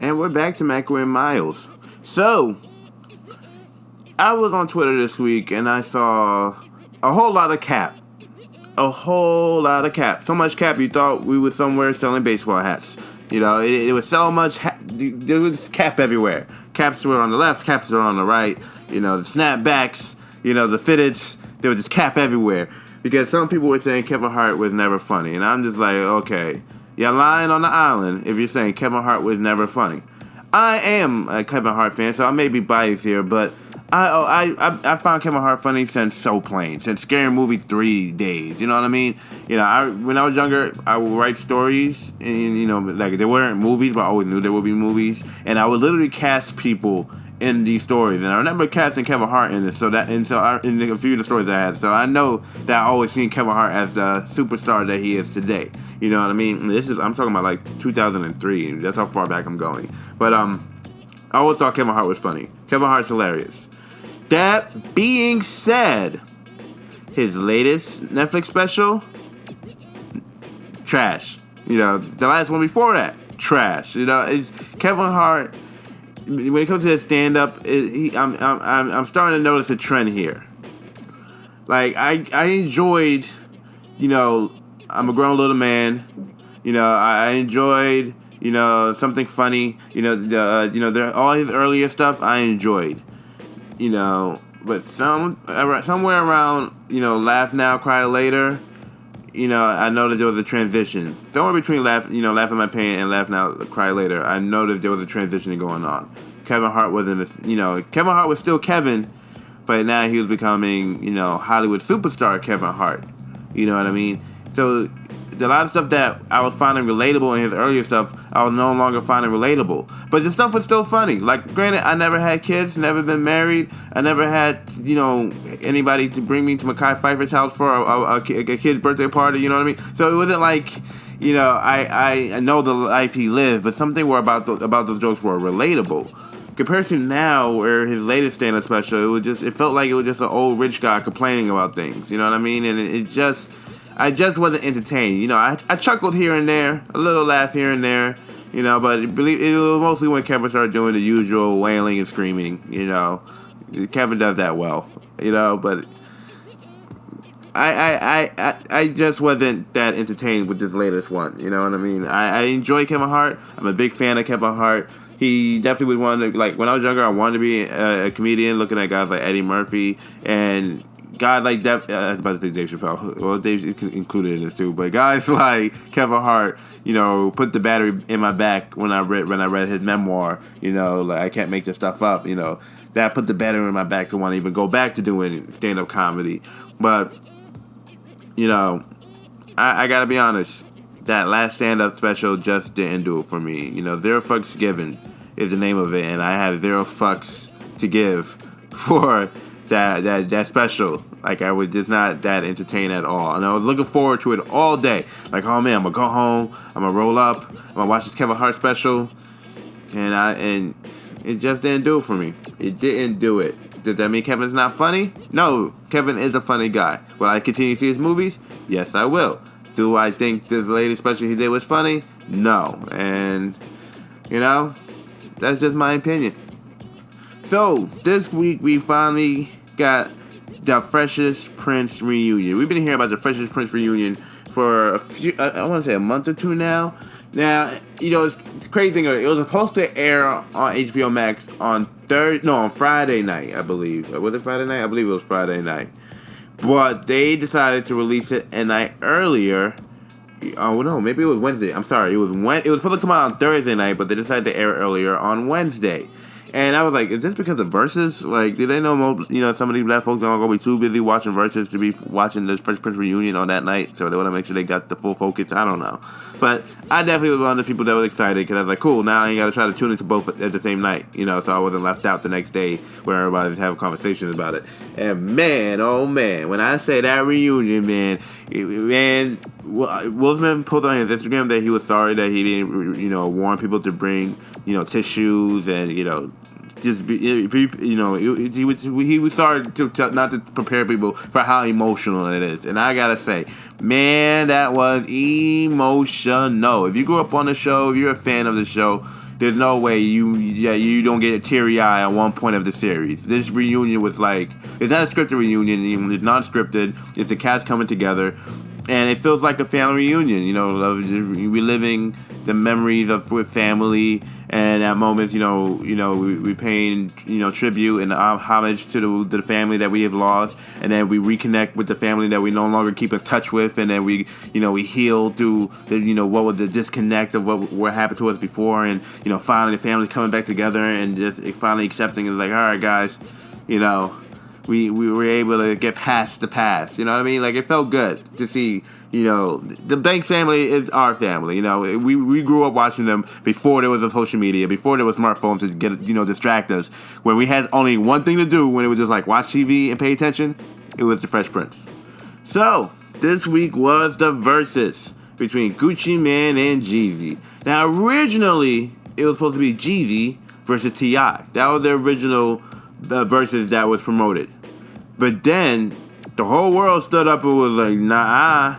And we're back to Mackin and Miles. So, I was on Twitter this week and I saw a whole lot of cap. A whole lot of cap. So much cap you thought we were somewhere selling baseball hats. You know, it was so much. There was cap everywhere. Caps were on the left, caps were on the right. You know, the snapbacks, you know, the fitteds. There was just cap everywhere. Because some people were saying Kevin Hart was never funny. And I'm just like, okay, you're lying on the island if you're saying Kevin Hart was never funny. I am a Kevin Hart fan, so I may be biased here, but I found Kevin Hart funny since So Plain, since Scary Movie 3 days. You know what I mean? You know, when I was younger, I would write stories, and you know, like there weren't movies, but I always knew there would be movies, and I would literally cast people in these stories, and I remember casting Kevin Hart in this. In a few of the stories I had, so I know that I always seen Kevin Hart as the superstar that he is today. You know what I mean? I'm talking about like 2003. That's how far back I'm going. But I always thought Kevin Hart was funny. Kevin Hart's hilarious. That being said, his latest Netflix special, trash. You know, the last one before that, trash. You know, it's Kevin Hart. When it comes to his stand-up, I'm starting to notice a trend here. Like I enjoyed, you know, I'm a grown little man. You know, I enjoyed, you know, something funny. You know, all his earlier stuff I enjoyed. You know, but somewhere around, you know, Laugh Now, Cry Later, you know, I noticed there was a transition. Somewhere between Laugh in My Pain and Laugh Now, Cry Later, I noticed there was a transition going on. Kevin Hart Kevin Hart was still Kevin, but now he was becoming, you know, Hollywood superstar Kevin Hart. You know what I mean? So, a lot of stuff that I was finding relatable in his earlier stuff, I was no longer finding relatable. But the stuff was still funny. Like, granted, I never had kids, never been married. I never had, you know, anybody to bring me to Mekhi Phifer's house for a kid's birthday party, you know what I mean? So it wasn't like, you know, I know the life he lived, but something about those jokes were relatable. Compared to now, where his latest stand-up special, it felt like it was just an old rich guy complaining about things, you know what I mean? And I just wasn't entertained. You know, I chuckled here and there, a little laugh here and there, you know, but it was mostly when Kevin started doing the usual wailing and screaming, you know. Kevin does that well, you know, but I just wasn't that entertained with this latest one, you know what I mean? I enjoy Kevin Hart. I'm a big fan of Kevin Hart. He definitely was one of the, like, when I was younger, I wanted to be a comedian, looking at guys like Eddie Murphy and guys like I was about to say Dave Chappelle. Well, Dave's included in this too, but guys like Kevin Hart, you know, put the battery in my back when I read his memoir. You know, like I can't make this stuff up. You know, that put the battery in my back to want to even go back to doing stand-up comedy. But you know, I gotta be honest. That last stand-up special just didn't do it for me. You know, Zero Fucks Given is the name of it, and I have zero fucks to give for that special. Like, I was just not that entertained at all. And I was looking forward to it all day. Like, oh man, I'm gonna go home, I'm gonna roll up, I'm gonna watch this Kevin Hart special. And it just didn't do it for me. It didn't do it. Does that mean Kevin's not funny? No, Kevin is a funny guy. Will I continue to see his movies? Yes, I will. Do I think this latest special he did was funny? No. And, you know, that's just my opinion. So, this week we finally got the Freshest Prince reunion. We've been hearing about the Freshest Prince reunion for I want to say a month or two now. Now, you know, it's crazy thing. It was supposed to air on HBO Max on Friday night, I believe. Was it Friday night? I believe it was Friday night. But they decided to release it a night earlier. Oh no, maybe it was Wednesday. I'm sorry, it was supposed to come out on Thursday night, but they decided to air it earlier on Wednesday. And I was like, is this because of Verzuz? Like, did they know, some of these black folks aren't going to be too busy watching Verzuz to be watching this Fresh Prince reunion on that night? So they want to make sure they got the full focus. I don't know. But I definitely was one of the people that was excited because I was like, cool, now I ain't got to try to tune into both at the same night. You know, so I wasn't left out the next day where everybody was having conversations about it. And man, oh man, when I say that reunion, man, Will Smith pulled on his Instagram that he was sorry that he didn't, warn people to bring, tissues and, just be, he was sorry to not to prepare people for how emotional it is. And I gotta say, man, that was emotional. If you grew up on the show, if you're a fan of the show, there's no way you don't get a teary eye at one point of the series. This reunion was like, it's not a scripted reunion, it's not scripted. It's the cast coming together, and it feels like a family reunion. Reliving the memories of with family, and at moments, we paying tribute and homage to the family that we have lost, and then we reconnect with the family that we no longer keep in touch with, and then we heal through what was the disconnect of what happened to us before, and finally the family's coming back together and just finally accepting. It's like, all right, guys, we were able to get past the past. You know what I mean? Like, it felt good to see. The Banks family is our family. We grew up watching them before there was a social media, before there was smartphones to get distract us. When we had only one thing to do, when it was just like watch TV and pay attention, it was the Fresh Prince. So this week was the Verzuz between Gucci Mane and Jeezy. Now originally it was supposed to be Jeezy versus T.I. That was the original Verzuz that was promoted. But then the whole world stood up and was like, nah.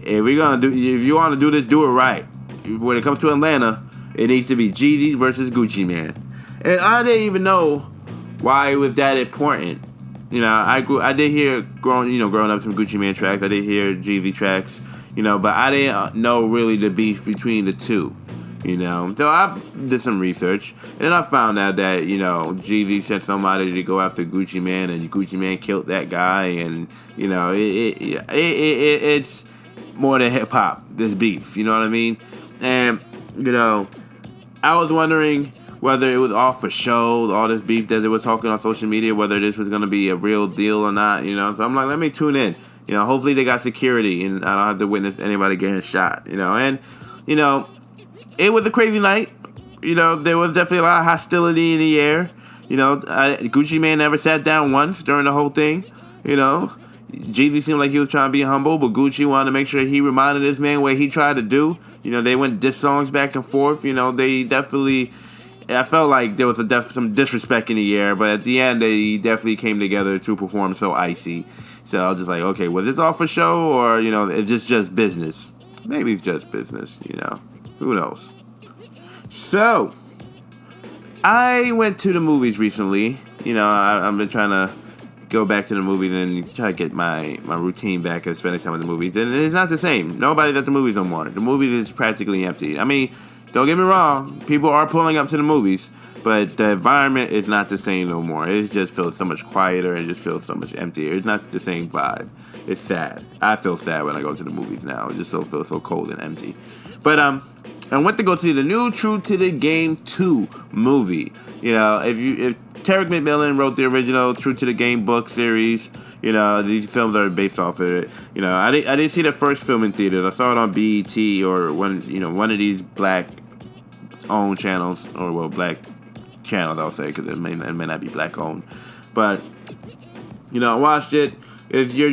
If you want to do this, do it right. When it comes to Atlanta, it needs to be Jeezy versus Gucci Mane. And I didn't even know why it was that important. I did hear growing up some Gucci Mane tracks. I did hear Jeezy tracks. But I didn't know really the beef between the two. So I did some research, and then I found out that Jeezy sent somebody to go after Gucci Mane, and Gucci Mane killed that guy, and it's more than hip hop. This beef, you know what I mean? And I was wondering whether it was all for show, all this beef that they were talking on social media, whether this was going to be a real deal or not. So I'm like, let me tune in. Hopefully they got security, and I don't have to witness anybody getting shot. And it was a crazy night. There was definitely a lot of hostility in the air. Gucci Mane never sat down once during the whole thing. Jeezy seemed like he was trying to be humble, but Gucci wanted to make sure he reminded this man what he tried to do. They went diss songs back and forth. They definitely, I felt like there was some disrespect in the air, but at the end, they definitely came together to perform So Icy. So I was just like, okay, was this all for show, or, is this just business? Maybe it's just business, Who knows? So, I went to the movies recently. I've been trying to go back to the movies and try to get my routine back of spending time with the movies. And it's not the same. Nobody's at the movies no more. The movies is practically empty. I mean, don't get me wrong. People are pulling up to the movies. But the environment is not the same no more. It just feels so much quieter and just feels so much emptier. It's not the same vibe. It's sad. I feel sad when I go to the movies now. It just feels so cold and empty. But I went to go see the new True to the Game 2 movie. If Tarek McMillan wrote the original True to the Game book series, these films are based off of it. I didn't see the first film in theaters. I saw it on BET or one of these black-owned channels, or black channels, I'll say, because it may not be black-owned. But I watched it. It's your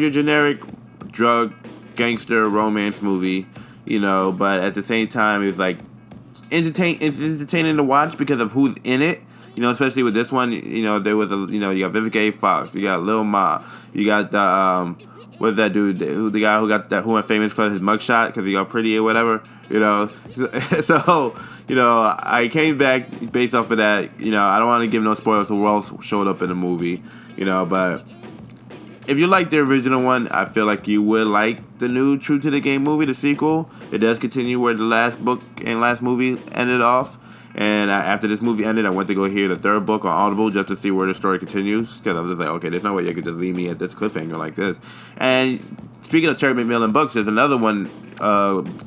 generic drug gangster romance movie. But at the same time, it's like it's entertaining to watch because of who's in it. Especially with this one, there was you got Vivica A. Fox, you got Lil Ma, you got the what's that dude? The guy who went famous for his mugshot because he got pretty or whatever. So I came back based off of that. I don't want to give no spoilers who else showed up in the movie. But if you like the original one, I feel like you would like the new True to the Game movie, the sequel. It does continue where the last book and last movie ended off. And after this movie ended, I went to go hear the third book on Audible just to see where the story continues. Because I was just like, okay, there's no way you could just leave me at this cliffhanger like this. And speaking of Terry McMillan books, there's another one,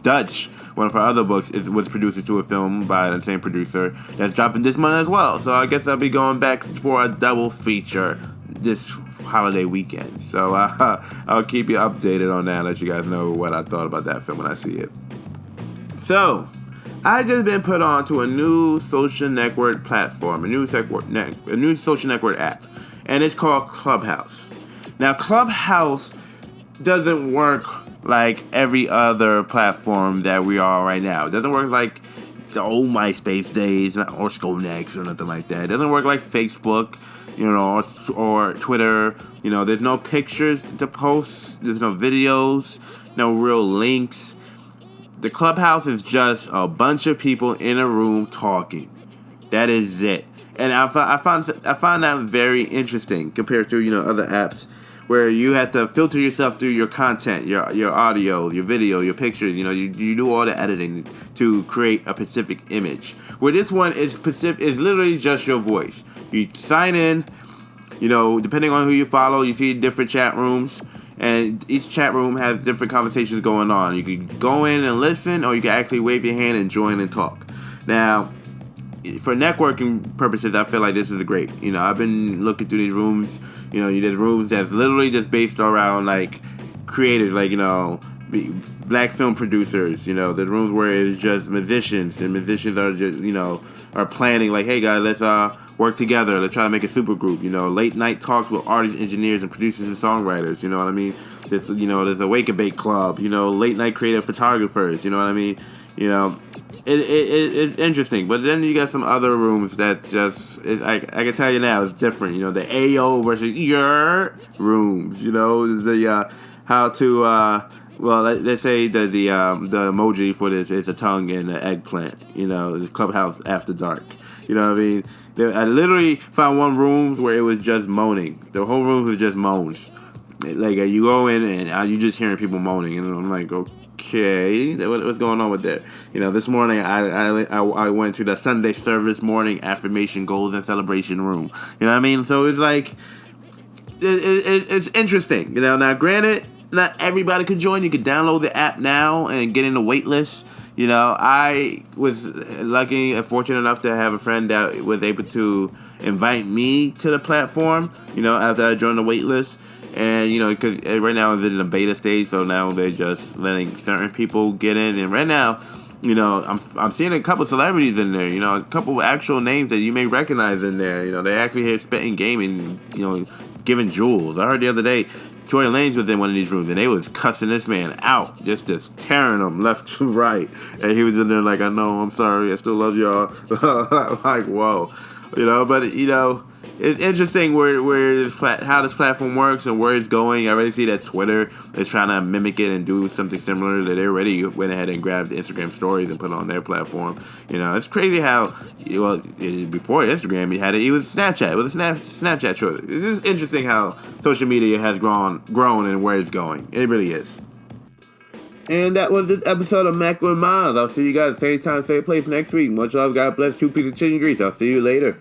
Dutch. One of her other books was produced to a film by the same producer that's dropping this month as well. So I guess I'll be going back for a double feature this holiday weekend. So I'll keep you updated on that, let you guys know what I thought about that film when I see it. So I just been put on to a new social network platform, a new social network app, and it's called Clubhouse. Now, Clubhouse doesn't work like every other platform that we are right now. It doesn't work like the old MySpace days or Skonex or nothing like that. It doesn't work like Facebook, or Twitter. There's no pictures to post. There's no videos, no real links. The Clubhouse is just a bunch of people in a room talking. That is it. And I find that very interesting compared to other apps where you have to filter yourself through your content, your audio, your video, your pictures. You do all the editing to create a specific image. Where this one is literally just your voice. You sign in. Depending on who you follow, you see different chat rooms. And each chat room has different conversations going on. You can go in and listen, or you can actually wave your hand and join and talk. Now, for networking purposes, I feel like this is great. I've been looking through these rooms. There's rooms that's literally just based around, like, creators, like, black film producers. There's rooms where it's just musicians, and musicians are just, are planning, like, hey, guys, let's work together. Let's try to make a super group. Late night talks with artists, engineers, and producers and songwriters. You know what I mean? There's a wake and bake club. Late night creative photographers. You know what I mean? It's interesting. But then you got some other rooms that just I can tell you now it's different. The AO versus your rooms. The how to well, let's say the emoji for this is a tongue and an eggplant. It's Clubhouse After Dark. You know what I mean? I literally found one room where it was just moaning. The whole room was just moans. Like, you go in and you just hearing people moaning, and I'm like, okay, what's going on with that? This morning I went to the Sunday service morning affirmation goals and celebration room. You know what I mean? So it's like it's interesting. Now granted, not everybody could join. You could download the app now and get in the wait list. I was lucky and fortunate enough to have a friend that was able to invite me to the platform, after I joined the wait list. And, because right now it's in the beta stage, so now they're just letting certain people get in. And right now, I'm seeing a couple celebrities in there, a couple actual names that you may recognize in there. They actually here spitting game and, giving jewels. I heard the other day, Tory Lanez was in one of these rooms, and they was cussing this man out, just tearing him left to right. And he was in there like, I know, I'm sorry, I still love y'all. Like, whoa. But, it's interesting how this platform works and where it's going. I already see that Twitter is trying to mimic it and do something similar. That they already went ahead and grabbed Instagram stories and put it on their platform. It's crazy how, before Instagram, it was Snapchat. It was a Snapchat choice. It's just interesting how social media has grown and where it's going. It really is. And that was this episode of Mackin with Miles. I'll see you guys same time, same place next week. Much love, God bless, 2 pieces of chicken grease. I'll see you later.